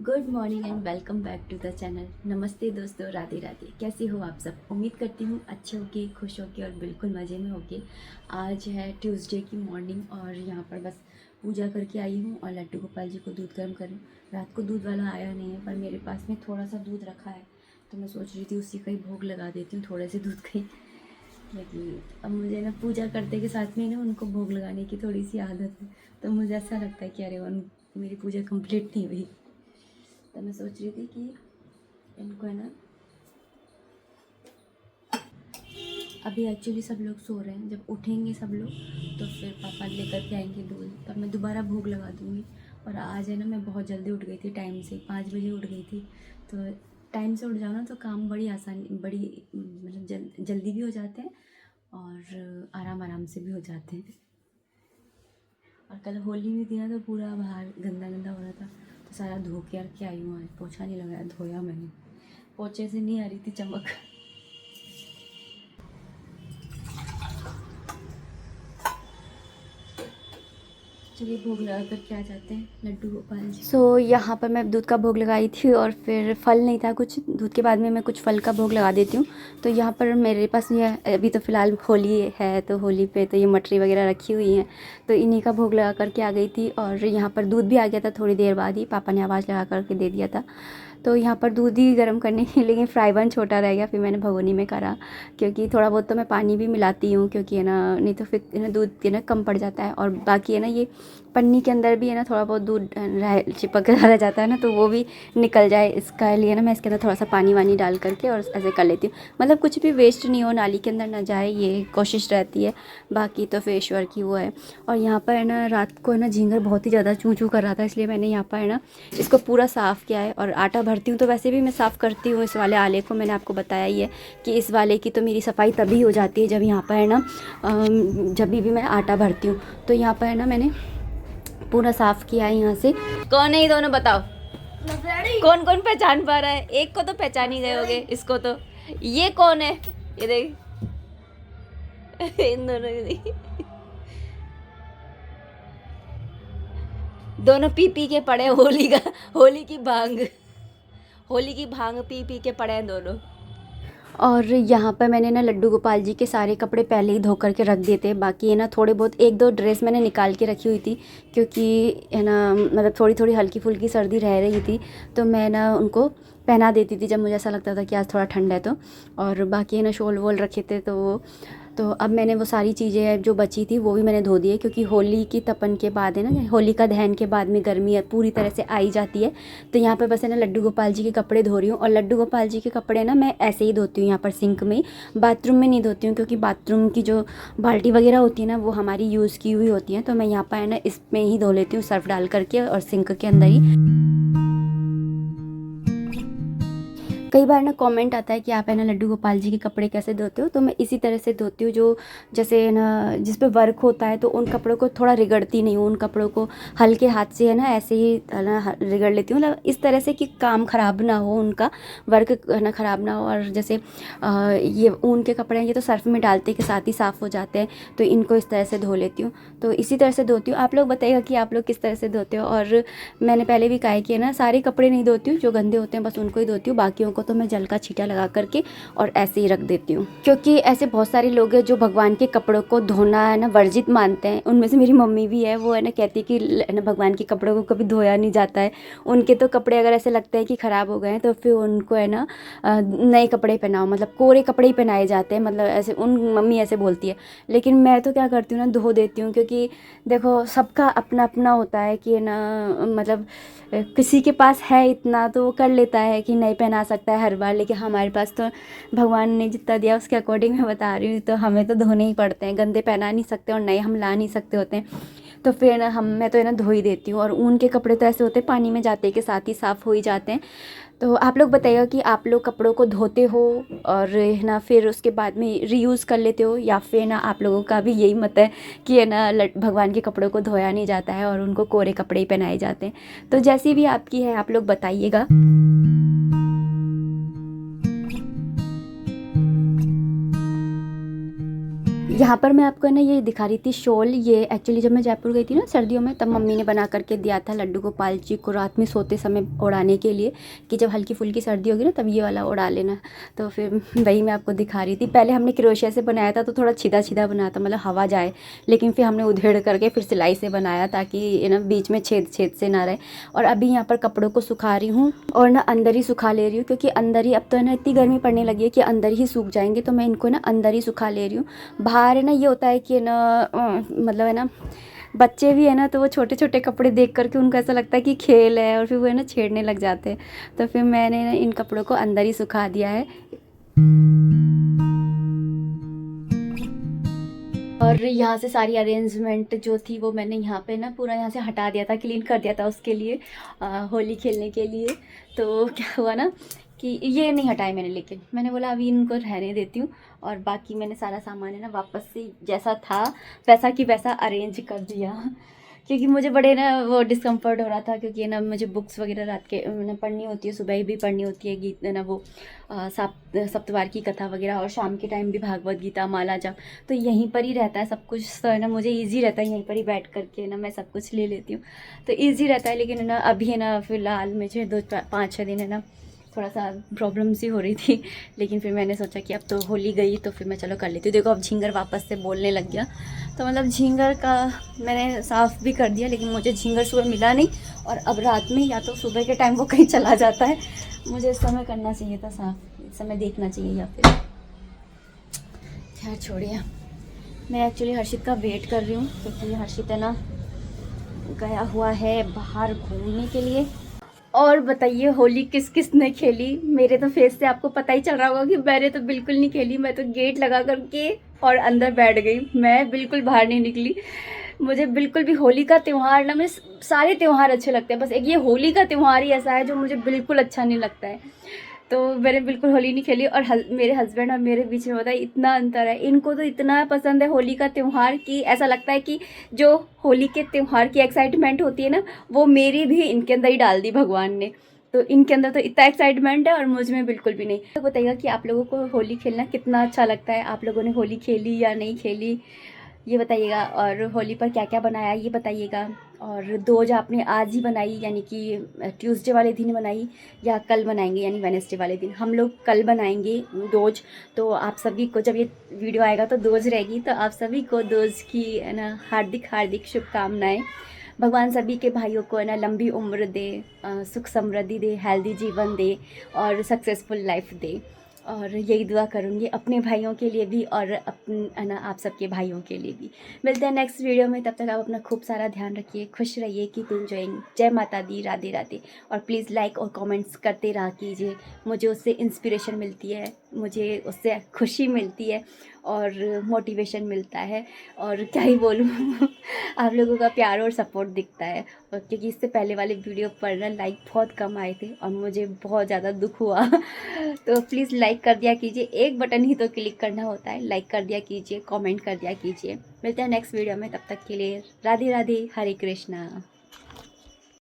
Good morning and welcome back to the channel. नमस्ते दोस्तों, राधे राधे। कैसे हो आप सब? उम्मीद करती हूँ अच्छे होके, खुश होके और बिल्कुल मज़े में होके। आज है ट्यूसडे की मॉर्निंग और यहाँ पर बस पूजा करके आई हूँ और लड्डू गोपाल जी को दूध गर्म करूँ। रात को दूध वाला आया नहीं है, पर मेरे पास में थोड़ा सा दूध रखा है, तो मैं सोच रही थी उसी का ही भोग लगा देती हूँ, थोड़े से दूध का ही। क्योंकि अब मुझे ना पूजा करते के साथ में ना उनको भोग लगाने की थोड़ी सी आदत है, तो मुझे ऐसा लगता है कि अरे मेरी पूजा कंप्लीट नहीं हुई। तो मैं सोच रही थी कि इनको है ना, अभी एक्चुअली सब लोग सो रहे हैं, जब उठेंगे सब लोग तो फिर पापा लेकर के आएंगे दूध, तब मैं दोबारा भोग लगा दूँगी। और आज है ना, मैं बहुत जल्दी उठ गई थी, टाइम से 5 बजे उठ गई थी। तो टाइम से उठ जाओ ना तो काम बड़ी आसानी, बड़ी मतलब जल्दी भी हो जाते हैं और आराम आराम से भी हो जाते हैं। और कल होली भी थी ना, तो पूरा बाहर गंदा गंदा हो रहा था, तो सारा धो के के आई हूँ। आज पोछा नहीं लगाया, धोया मैंने। पोछे से नहीं आ रही थी चमक। चलिए भोग लगा कर के आ जाते हैं लड्डू गोपाल जी। यहाँ पर मैं दूध का भोग लगाई थी और फिर फल नहीं था कुछ, दूध के बाद में मैं कुछ फल का भोग लगा देती हूँ। तो यहाँ पर मेरे पास ये अभी तो फ़िलहाल होली है, तो होली पे तो ये मटरी वगैरह रखी हुई हैं, तो इन्हीं का भोग लगा करके आ गई थी। और यहाँ पर दूध भी आ गया था थोड़ी देर बाद ही, पापा ने आवाज़ लगा करके दे दिया था। तो यहाँ पर दूध ही गर्म करने के लिए, लेकिन फ्राई पैन छोटा रह गया, फिर मैंने भगोनी में करा। क्योंकि थोड़ा बहुत तो मैं पानी भी मिलाती हूँ, क्योंकि है ना, नहीं तो फिर है ना दूध है ना कम पड़ जाता है। और बाकी है ना, ये पन्नी के अंदर भी है ना थोड़ा बहुत दूध चिपक रह जाता है ना, तो वो भी निकल जाए, इसका लिए ना मैं इसके अंदर थोड़ा सा पानी वानी डाल करके और ऐसे कर लेती हूँ। मतलब कुछ भी वेस्ट नहीं हो, नाली के अंदर ना जाए, ये कोशिश रहती है। बाकी तो फिर ईश्वर की वो है। और यहाँ पर है ना, रात को है ना झींगर बहुत ही ज़्यादा चूँ चूँ कर रहा था, इसलिए मैंने यहाँ पर है ना इसको पूरा साफ़ किया है। और आटा भरती हूँ तो वैसे भी मैं साफ़ करती हूँ इस वाले आले को, मैंने आपको बताया ही है कि इस वाले की तो मेरी सफाई तभी हो जाती है जब यहाँ पर है ना जब भी मैं आटा भरती हूँ। तो यहाँ पर है ना मैंने पूरा साफ़ किया है यहाँ से। कौन है ये दोनों, बताओ कौन कौन पहचान पा रहा है? एक को तो पहचान ही गए होगे, इसको तो। ये कौन है? ये देख इन दोनों दोनों पी पी के पड़े होली की भांग पी पी के पड़े हैं दोनों। और यहाँ पर मैंने ना लड्डू गोपाल जी के सारे कपड़े पहले ही धो करके रख दिए थे। बाकी है ना थोड़े बहुत एक दो ड्रेस मैंने निकाल के रखी हुई थी, क्योंकि है ना मतलब थोड़ी थोड़ी हल्की फुल्की सर्दी रह रही थी, तो मैं ना उनको पहना देती थी जब मुझे ऐसा लगता था कि आज थोड़ा ठंड है तो। और बाकी है ना शॉल वॉल रखे थे, तो अब मैंने वो सारी चीज़ें जो बची थी वो भी मैंने धो दी है, क्योंकि होली की तपन के बाद है ना, होली का दहन के बाद में गर्मी पूरी तरह से आई जाती है। तो यहाँ पर बस है ना लड्डू गोपाल जी के कपड़े धो रही हूँ। और लड्डू गोपाल जी के कपड़े ना मैं ऐसे ही धोती हूँ यहाँ पर सिंक में ही, बाथरूम में नहीं धोती हूँ, क्योंकि बाथरूम की जो बाल्टी वगैरह होती है ना वो हमारी यूज़ की हुई होती है। तो मैं यहाँ पर है ना इसमें ही धो लेती हूँ, सर्फ डाल करके और सिंक के अंदर ही। कई बार ना कमेंट आता है कि आप है ना लड्डू गोपाल जी के कपड़े कैसे धोते हो, तो मैं इसी तरह से धोती हूँ, जो जैसे है ना जिस पे वर्क होता है तो उन कपड़ों को थोड़ा रिगड़ती नहीं हूँ, उन कपड़ों को हल्के हाथ से है ना ऐसे ही है ना रिगड़ लेती हूँ, मतलब इस तरह से कि काम ख़राब ना हो, उनका वर्क है ना ख़राब ना हो। और जैसे ये ऊन के कपड़े हैं, ये तो सर्फ में डालते के साथ ही साफ़ हो जाते हैं, तो इनको इस तरह से धो लेती हूँ। तो इसी तरह से धोती हूँ। आप लोग बताइएगा कि आप लोग किस तरह से धोते हो। और मैंने पहले भी कहा है कि है ना सारे कपड़े नहीं धोती हूँ, जो गंदे होते हैं बस उनको ही धोती हूँ, बाकियों को तो मैं जल का छींटा लगा करके और ऐसे ही रख देती हूँ। क्योंकि ऐसे बहुत सारे लोग हैं जो भगवान के कपड़ों को धोना है ना वर्जित मानते हैं, उनमें से मेरी मम्मी भी है। वो है ना कहती है कि ना भगवान के कपड़ों को कभी धोया नहीं जाता है, उनके तो कपड़े अगर ऐसे लगते हैं कि ख़राब हो गए हैं तो फिर उनको है ना नए कपड़े पहनाओ, मतलब कोरे कपड़े ही पहनाए जाते हैं, मतलब ऐसे उन मम्मी ऐसे बोलती है। लेकिन मैं तो क्या करती हूँ ना, धो देती हूँ, क्योंकि देखो सबका अपना अपना होता है कि है ना, मतलब किसी के पास है इतना तो वो कर लेता है कि नहीं पहना सकता है हर बार, लेकिन हमारे पास तो भगवान ने जितना दिया उसके अकॉर्डिंग मैं बता रही हूँ, तो हमें तो धोने ही पड़ते हैं, गंदे पहना नहीं सकते और नए हम ला नहीं सकते होते हैं। तो फिर ना मैं तो है ना धो ही देती हूँ। और ऊन के कपड़े तो ऐसे होते हैं पानी में जाते के साथ ही साफ़ हो ही जाते हैं। तो आप लोग बताइएगा कि आप लोग कपड़ों को धोते हो और है ना फिर उसके बाद में रीयूज़ कर लेते हो, या फिर ना आप लोगों का भी यही मत है कि है ना भगवान के कपड़ों को धोया नहीं जाता है और उनको कोरे कपड़े ही पहनाए जाते हैं। तो जैसी भी आपकी है आप लोग बताइएगा। यहाँ पर मैं आपको ना ये दिखा रही थी शॉल। ये एक्चुअली जब मैं जयपुर गई थी ना सर्दियों में, तब मम्मी ने बना करके दिया था लड्डू गोपाल जी को रात में सोते समय उड़ाने के लिए, कि जब हल्की फुल्की सर्दी होगी ना तब ये वाला उड़ा लेना। तो फिर वही मैं आपको दिखा रही थी। पहले हमने क्रोशिया से बनाया था तो थोड़ा सीधा सीधा बनाया था, मतलब हवा जाए, लेकिन फिर हमने उधेड़ करके फिर सिलाई से बनाया ताकि ना बीच में छेद छेद से ना रहे। और अभी यहाँ पर कपड़ों को सुखा रही हूँ और ना अंदर ही सुखा ले रही हूँ, क्योंकि अंदर ही अब तो है ना इतनी गर्मी पड़ने लगी है कि अंदर ही सूख जाएंगे, तो मैं इनको ना अंदर ही सुखा ले रही हूँ। बाहर है ना ये होता है कि ना मतलब है ना बच्चे भी है ना, तो वो छोटे छोटे कपड़े देख करके उनको ऐसा लगता है कि खेल है, और फिर वो है ना छेड़ने लग जाते हैं। तो फिर मैंने ना इन कपड़ों को अंदर ही सुखा दिया है। और यहाँ से सारी अरेंजमेंट जो थी वो मैंने यहाँ पे ना पूरा यहाँ से हटा दिया था, क्लीन कर दिया था उसके लिए, होली खेलने के लिए। तो क्या हुआ ना कि ये नहीं हटाए मैंने, लेकिन मैंने बोला अभी इनको रहने देती हूँ। और बाकी मैंने सारा सामान है ना वापस से जैसा था वैसा की वैसा अरेंज कर दिया, क्योंकि मुझे बड़े ना वो डिस्कम्फर्ट हो रहा था, क्योंकि ना मुझे बुक्स वगैरह रात के ना पढ़नी होती है, सुबह भी पढ़नी होती है गीत ना वो सप्तवार की कथा वगैरह, और शाम के टाइम भी भागवत गीता माला जाप। तो यहीं पर ही रहता है सब कुछ, तो है ना मुझे ईजी रहता है यहीं पर ही बैठ करके ना मैं सब कुछ ले लेती हूँ, तो ईजी रहता है। लेकिन है ना अभी है ना फ़िलहाल मुझे 2-5-6 दिन है ना थोड़ा सा प्रॉब्लम सी हो रही थी, लेकिन फिर मैंने सोचा कि अब तो होली गई तो फिर मैं चलो कर लेती हूँ। देखो अब झींगर वापस से बोलने लग गया, तो मतलब झींगर का मैंने साफ़ भी कर दिया, लेकिन मुझे झींगर सुबह मिला नहीं, और अब रात में या तो सुबह के टाइम वो कहीं चला जाता है। मुझे इस समय करना चाहिए था साफ़, इस समय देखना चाहिए, या फिर खैर छोड़िए। मैं एक्चुअली हर्षित का वेट कर रही हूँ, क्योंकि हर्षित है ना गया हुआ है बाहर घूमने के लिए। और बताइए होली किस किस ने खेली? मेरे तो फेस से आपको पता ही चल रहा होगा कि मैंने तो बिल्कुल नहीं खेली। मैं तो गेट लगा करके और अंदर बैठ गई, मैं बिल्कुल बाहर नहीं निकली। मुझे बिल्कुल भी होली का त्यौहार ना, मुझे सारे त्यौहार अच्छे लगते हैं, बस एक ये होली का त्यौहार ही ऐसा है जो मुझे बिल्कुल अच्छा नहीं लगता है। तो मैंने बिल्कुल होली नहीं खेली। और मेरे हस्बैंड और मेरे बीच में होता है इतना अंतर है, इनको तो इतना पसंद है होली का त्यौहार कि ऐसा लगता है कि जो होली के त्यौहार की एक्साइटमेंट होती है ना, वो मेरी भी इनके अंदर ही डाल दी भगवान ने। तो इनके अंदर तो इतना एक्साइटमेंट है और मुझ में बिल्कुल भी नहीं। तो बताइएगा कि आप लोगों को होली खेलना कितना अच्छा लगता है, आप लोगों ने होली खेली या नहीं खेली ये बताइएगा। और होली पर क्या क्या बनाया ये बताइएगा। और दोज आपने आज ही बनाई, यानी कि ट्यूसडे वाले दिन बनाई, या कल बनाएंगे यानी वेडनेसडे वाले दिन? हम लोग कल बनाएंगे दोज। तो आप सभी को, जब ये वीडियो आएगा तो दोज रहेगी, तो आप सभी को दोज की है ना हार्दिक हार्दिक शुभकामनाएं। भगवान सभी के भाइयों को है ना लंबी उम्र दे, सुख समृद्धि दे, हेल्दी जीवन दे, और सक्सेसफुल लाइफ दे। और यही दुआ करूँगी अपने भाइयों के लिए भी, और है ना आप सबके भाइयों के लिए भी। मिलते हैं नेक्स्ट वीडियो में, तब तक आप अपना खूब सारा ध्यान रखिए, खुश रहिए, कीप एंजॉइंग। जय माता दी, राधे राधे। और प्लीज़ लाइक और कमेंट्स करते रहा कीजिए, मुझे उससे इंस्पिरेशन मिलती है, मुझे उससे खुशी मिलती है और मोटिवेशन मिलता है, और क्या ही बोलूँ आप लोगों का प्यार और सपोर्ट दिखता है। और क्योंकि इससे पहले वाले वीडियो पर ना लाइक बहुत कम आए थे और मुझे बहुत ज़्यादा दुख हुआ तो प्लीज़ लाइक कर दिया कीजिए, एक बटन ही तो क्लिक करना होता है, लाइक कर दिया कीजिए, कमेंट कर दिया कीजिए। मिलते हैं नेक्स्ट वीडियो में, तब तक के लिए राधे राधे, हरे कृष्णा।